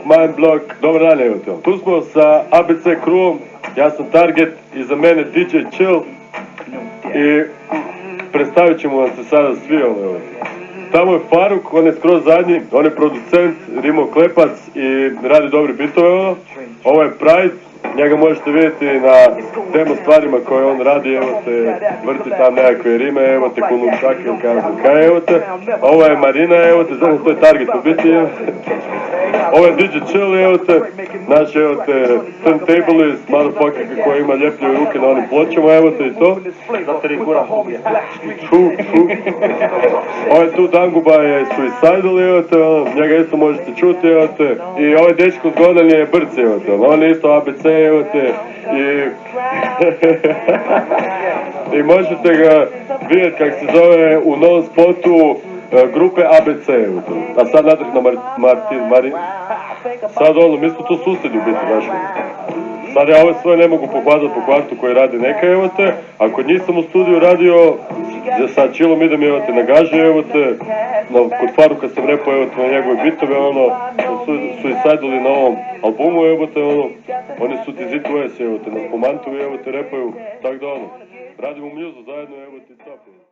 Mind block, dobar dan, evo to. Tu smo sa ABC Crewom, ja sam Target, iza mene DJ Chill i predstavit ćemo vam se sada svi, evo. Tamo je Faruk, on je skroz zadnji, on je producent, Rimo Klepac i radi dobri bitove, ono. Ovo je Pride, njega možete vidjeti na demo stvarima koje on radi, evo te, vrti tam nekakve rime, evo te, kulunčake ili kaj, evo te. Ovo je Marina, evo te, znači to je Target u biti, evo. Ovo je DJ Chill, evo te, naš, evo te, turntablist, motherfucker koji ima ljepljive ruke na onim pločama, evo te i to. Ovo je tu Danguba je Suicidal, evo te, njega isto možete čuti, evo te. I ovaj dečko zgodan je Brc, evo te, on je isto ABC, evo te. I možete ga vidjeti kak se zove u novom spotu grupe ABC, evo te. A sad natrag na Marin. Sad ono, mi smo tu susjedi u biti, znaš. Sad ja ovo sve ne mogu pohvatati po kvartu koji radi neka, evo te. A kod njih sam u studiju radio, gdje sa Chillom idem, evo te, na gaži, evo te. Kod Faruka sam repao, evo te, na njegove bitove, ono. Suicidali na ovom albumu, evo te, ono. Oni su ti Zit West, evo te, na Pomantu, evo te, repaju. Tak da ono, radimo mjuzu zajedno, evo ti, capu.